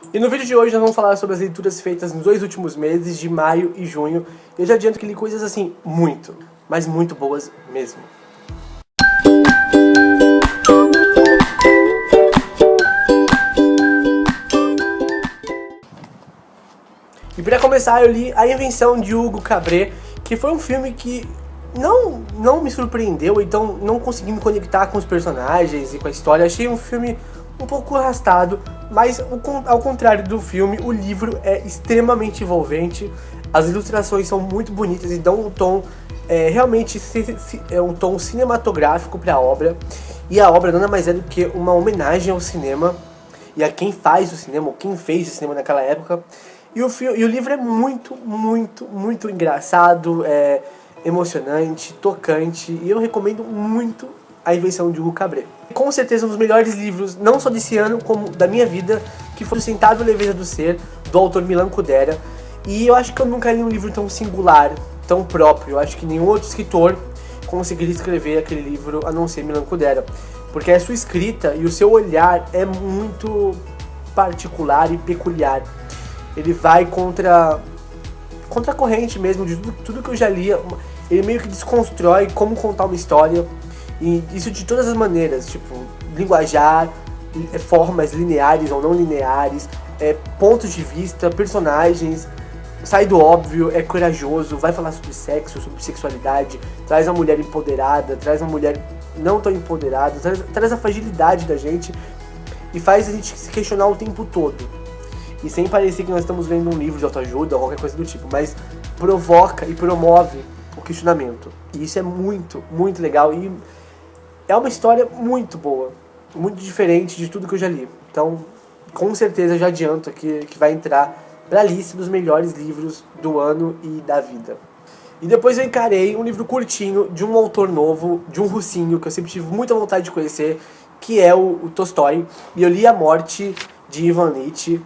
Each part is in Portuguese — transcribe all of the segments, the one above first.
E no vídeo de hoje nós vamos falar sobre as leituras feitas nos 2 últimos meses, de maio e junho. Eu já adianto que li coisas assim, muito, mas muito boas mesmo. E para começar, eu li A Invenção de Hugo Cabret, que foi um filme que não me surpreendeu, então não consegui me conectar com os personagens e com a história. Achei um filme um pouco arrastado, mas ao contrário do filme, o livro é extremamente envolvente. As ilustrações são muito bonitas e dão um tom realmente um tom cinematográfico para a obra. E a obra nada mais é do que uma homenagem ao cinema e a quem faz o cinema, ou quem fez o cinema naquela época. E o livro é muito, muito, muito engraçado, emocionante, tocante, e eu recomendo muito A Invenção de Hugo Cabret. Com certeza um dos melhores livros, não só desse ano, como da minha vida, que foi O Sentável Leveza do Ser, do autor Milan Kundera. E eu acho que eu nunca li um livro tão singular, tão próprio. Eu acho que nenhum outro escritor conseguiria escrever aquele livro a não ser Milan Kundera, porque a sua escrita e o seu olhar é muito particular e peculiar. Ele vai contra a corrente mesmo de tudo que eu já li. Ele meio que desconstrói como contar uma história, e isso de todas as maneiras, tipo linguajar, formas lineares ou não lineares, pontos de vista, personagens, sai do óbvio, é corajoso, vai falar sobre sexo, sobre sexualidade, traz uma mulher empoderada, traz uma mulher não tão empoderada, traz a fragilidade da gente e faz a gente se questionar o tempo todo. E sem parecer que nós estamos lendo um livro de autoajuda ou qualquer coisa do tipo, mas provoca e promove o questionamento. E isso é muito, muito legal. E é uma história muito boa, muito diferente de tudo que eu já li. Então, com certeza, já adianto aqui que vai entrar para a lista dos melhores livros do ano e da vida. E depois eu encarei um livro curtinho de um autor novo, de um russinho, que eu sempre tive muita vontade de conhecer, que é o Tolstói. E eu li A Morte, de Ivan Ilitch.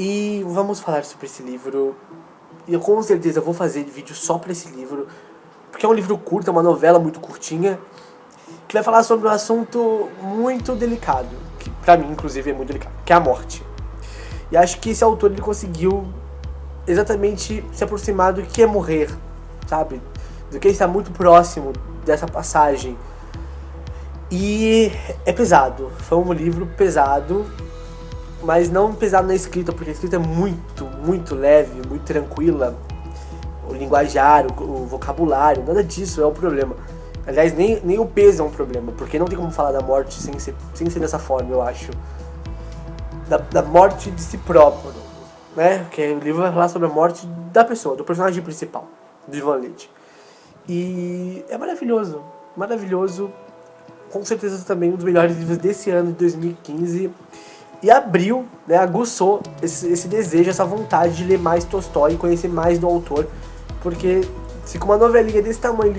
E vamos falar sobre esse livro. E eu com certeza vou fazer vídeo só para esse livro, porque é um livro curto, é uma novela muito curtinha, que vai falar sobre um assunto muito delicado, que pra mim inclusive é muito delicado, que é a morte. E acho que esse autor ele conseguiu exatamente se aproximar do que é morrer, sabe? Do que está muito próximo dessa passagem. E é pesado, foi um livro pesado, mas não pesado na escrita, porque a escrita é muito, muito leve, muito tranquila. O linguajar, o vocabulário, nada disso é o problema. Aliás, nem o peso é um problema, porque não tem como falar da morte sem ser dessa forma, eu acho. Da morte de si próprio, né? Porque o livro vai falar sobre a morte da pessoa, do personagem principal, do Ivan Ilitch. E é maravilhoso, maravilhoso. Com certeza também um dos melhores livros desse ano, de 2015. E abriu, né, aguçou esse desejo, essa vontade de ler mais Tolstói e conhecer mais do autor, porque se com uma novelinha desse tamanho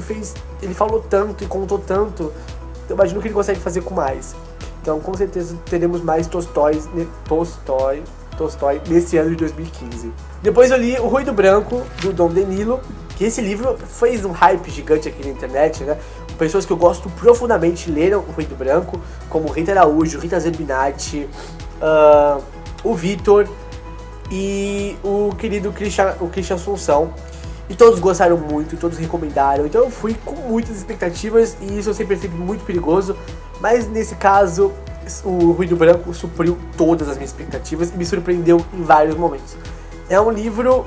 ele falou tanto e contou tanto, eu imagino que ele consegue fazer com mais. Então com certeza teremos mais Tolstói nesse ano de 2015. Depois eu li O Ruído Branco, do Dom DeLillo, que esse livro fez um hype gigante aqui na internet, né? Pessoas que eu gosto profundamente leram O Ruído Branco, como Rita Araújo, Rita Zerbinati, o Vitor e o querido Christian Assunção. E todos gostaram muito, todos recomendaram. Então eu fui com muitas expectativas e isso eu sempre percebi muito perigoso. Mas nesse caso, O Ruído Branco supriu todas as minhas expectativas e me surpreendeu em vários momentos. É um livro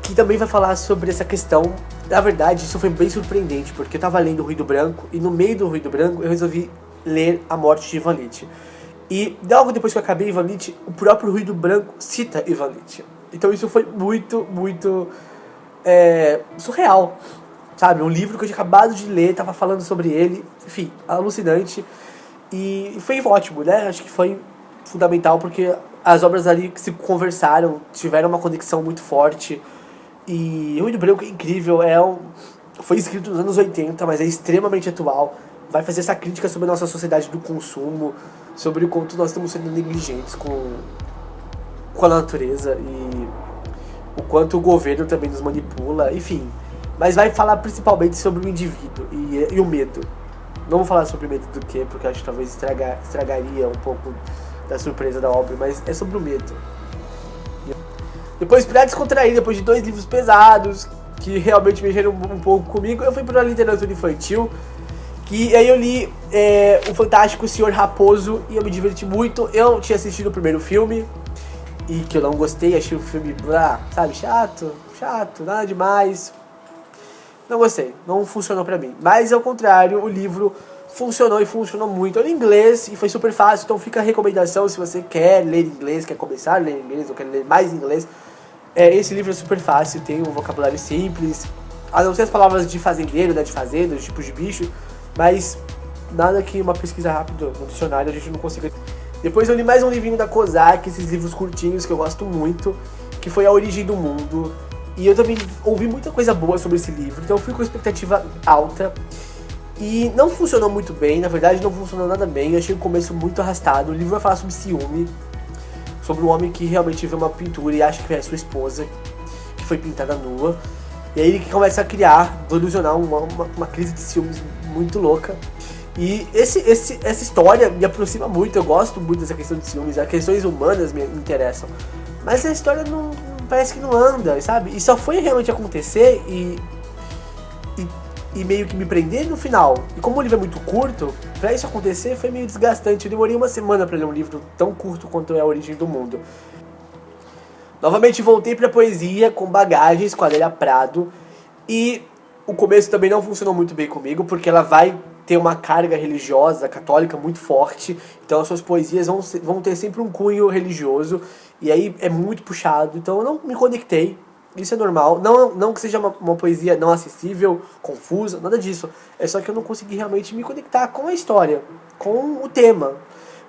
que também vai falar sobre essa questão. Na verdade, isso foi bem surpreendente, porque eu tava lendo O Ruído Branco e no meio do Ruído Branco eu resolvi ler A Morte de Ivan Ilitch. E logo depois que eu acabei Ivan Ilitch, o próprio Ruído Branco cita Ivan Ilitch. Então isso foi muito, muito surreal, sabe? Um livro que eu tinha acabado de ler, tava falando sobre ele, enfim, alucinante. E foi ótimo, né? Acho que foi fundamental, porque as obras ali que se conversaram, tiveram uma conexão muito forte. E O Ruído Branco é incrível, foi escrito nos anos 80, mas é extremamente atual. Vai fazer essa crítica sobre a nossa sociedade do consumo, sobre o quanto nós estamos sendo negligentes com a natureza e o quanto o governo também nos manipula, enfim. Mas vai falar principalmente sobre o indivíduo e o medo. Não vou falar sobre medo do quê, porque acho que talvez estragaria um pouco da surpresa da obra, mas é sobre o medo. Depois, pra descontrair, depois de 2 livros pesados, que realmente mexeram um pouco comigo, eu fui pra literatura infantil, que aí eu li o fantástico Senhor Raposo e eu me diverti muito. Eu tinha assistido o primeiro filme e que eu não gostei, achei o filme, sabe, chato, nada demais. Não gostei, não funcionou pra mim. Mas ao contrário, o livro funcionou e funcionou muito. Eu li inglês e foi super fácil, então fica a recomendação se você quer ler inglês, quer começar a ler inglês ou quer ler mais inglês. Esse livro é super fácil, tem um vocabulário simples, a não ser as palavras de fazendeiro, né, de fazenda, os tipos de bicho, mas nada que uma pesquisa rápida no dicionário a gente não consiga. Depois eu li mais um livrinho da Kozak, esses livros curtinhos que eu gosto muito, que foi A Origem do Mundo, e eu também ouvi muita coisa boa sobre esse livro, então eu fui com expectativa alta, e não funcionou muito bem, na verdade não funcionou nada bem, eu achei o começo muito arrastado. O livro vai falar sobre ciúme, sobre um homem que realmente vê uma pintura e acha que é sua esposa, que foi pintada nua, e aí ele começa a criar, delusionar uma crise de ciúmes muito louca. E essa história me aproxima muito, eu gosto muito dessa questão de ciúmes, as questões humanas me interessam. Mas a história não parece que não anda, sabe? E só foi realmente acontecer e meio que me prender no final. E como o livro é muito curto, pra isso acontecer foi meio desgastante. Eu demorei uma semana pra ler um livro tão curto quanto é A Origem do Mundo. Novamente voltei pra poesia com Bagagens, com a Adélia Prado. E o começo também não funcionou muito bem comigo, porque ela vai ter uma carga religiosa, católica muito forte. Então as suas poesias vão ter sempre um cunho religioso. E aí é muito puxado, então eu não me conectei. Isso é normal, não que seja uma poesia não acessível, confusa, nada disso. É só que eu não consegui realmente me conectar com a história, com o tema.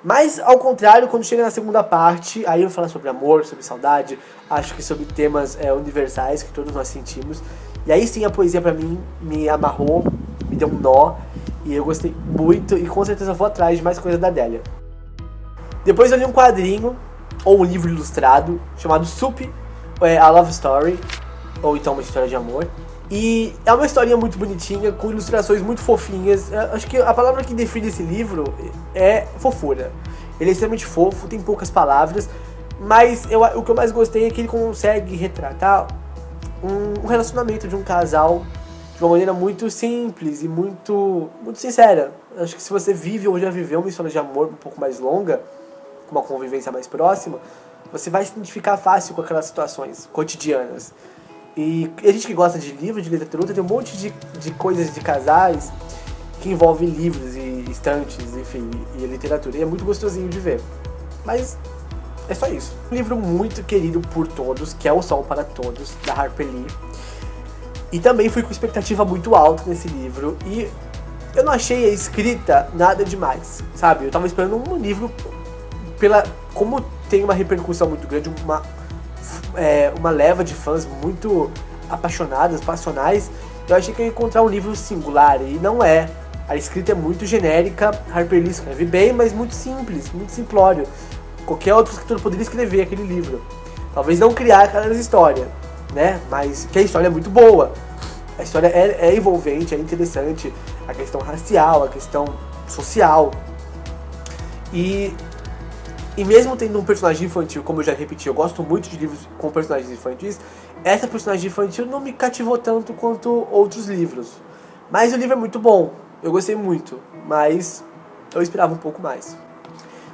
Mas, ao contrário, quando chega na segunda parte, aí eu falo sobre amor, sobre saudade, acho que sobre temas universais que todos nós sentimos. E aí sim a poesia pra mim me amarrou, me deu um nó, e eu gostei muito, e com certeza vou atrás de mais coisas da Adélia. Depois eu li um quadrinho, ou um livro ilustrado, chamado Sup, A Love Story, ou então uma história de amor. E é uma historinha muito bonitinha, com ilustrações muito fofinhas. Acho que a palavra que define esse livro é fofura. Ele é extremamente fofo, tem poucas palavras, mas o que eu mais gostei é que ele consegue retratar um relacionamento de um casal de uma maneira muito simples e muito sincera. Acho que se você vive ou já viveu uma história de amor um pouco mais longa, com uma convivência mais próxima, você vai se identificar fácil com aquelas situações cotidianas. E a gente que gosta de livro, de literatura, tem um monte de coisas de casais que envolvem livros e estantes, enfim, e literatura. E é muito gostosinho de ver. Mas é só isso. Um livro muito querido por todos, que é O Sol para Todos, da Harper Lee. E também fui com expectativa muito alta nesse livro. E eu não achei a escrita nada demais, sabe? Eu tava esperando um livro como tem uma repercussão muito grande, uma leva de fãs muito apaixonadas, passionais, eu achei que eu ia encontrar um livro singular, e não é. A escrita é muito genérica, Harper Lee escreve bem, mas muito simples, muito simplório. Qualquer outro escritor poderia escrever aquele livro. Talvez não criar aquelas histórias, né? Mas que a história é muito boa. A história é envolvente, é interessante, a questão racial, a questão social. E mesmo tendo um personagem infantil, como eu já repeti, eu gosto muito de livros com personagens infantis, essa personagem infantil não me cativou tanto quanto outros livros. Mas o livro é muito bom, eu gostei muito, mas eu esperava um pouco mais.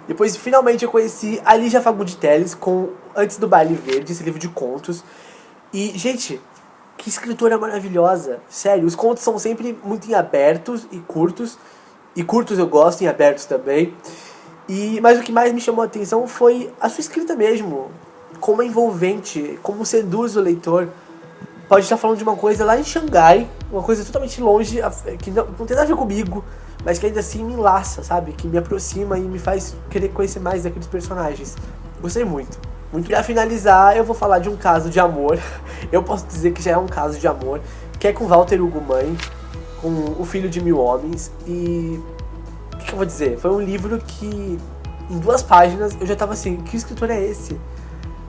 Depois, finalmente, eu conheci a Lígia Fagundes Telles com Antes do Baile Verde, esse livro de contos. E, gente, que escritora maravilhosa. Sério, os contos são sempre muito em abertos e curtos. E curtos eu gosto, em abertos também. Mas o que mais me chamou a atenção foi a sua escrita mesmo. Como é envolvente, como seduz o leitor. Pode estar falando de uma coisa lá em Xangai, uma coisa totalmente longe, que não tem nada a ver comigo, mas que ainda assim me enlaça, sabe? Que me aproxima e me faz querer conhecer mais daqueles personagens. Gostei muito. Pra finalizar, eu vou falar de um caso de amor. Eu posso dizer que já é um caso de amor, que é com Walter Hugo Mãe, com O Filho de Mil Homens. E o que eu vou dizer? Foi um livro que, em 2 páginas, eu já tava assim, que escritor é esse?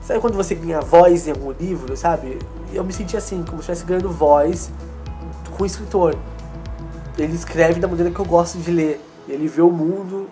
Sabe quando você ganha voz em algum livro, sabe? Eu me senti assim, como se estivesse ganhando voz com o escritor. Ele escreve da maneira que eu gosto de ler. Ele vê o mundo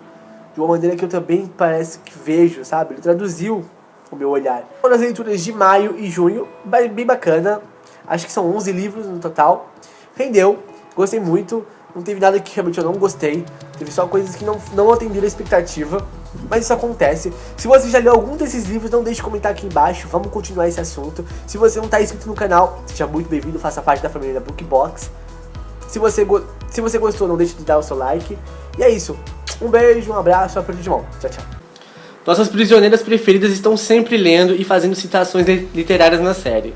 de uma maneira que eu também parece que vejo, sabe? Ele traduziu o meu olhar. Foram as leituras de maio e junho, bem bacana. Acho que são 11 livros no total. Rendeu, gostei muito. Não teve nada que realmente eu não gostei. Teve só coisas que não atenderam a expectativa. Mas isso acontece. Se você já leu algum desses livros, não deixe de comentar aqui embaixo. Vamos continuar esse assunto. Se você não está inscrito no canal, seja muito bem-vindo. Faça parte da família da BookBox. Se você gostou, não deixe de dar o seu like. E é isso. Um beijo, um abraço, aperto de mão. Tchau, tchau. Nossas prisioneiras preferidas estão sempre lendo e fazendo citações literárias na série.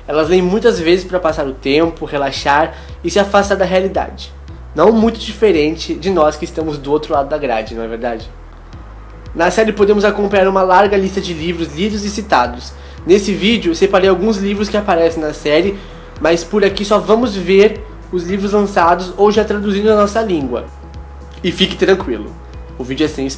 Elas leem muitas vezes para passar o tempo, relaxar e se afastar da realidade. Não muito diferente de nós que estamos do outro lado da grade, não é verdade? Na série podemos acompanhar uma larga lista de livros lidos e citados. Nesse vídeo separei alguns livros que aparecem na série, mas por aqui só vamos ver os livros lançados ou já traduzidos na nossa língua. E fique tranquilo, o vídeo é sem spoiler.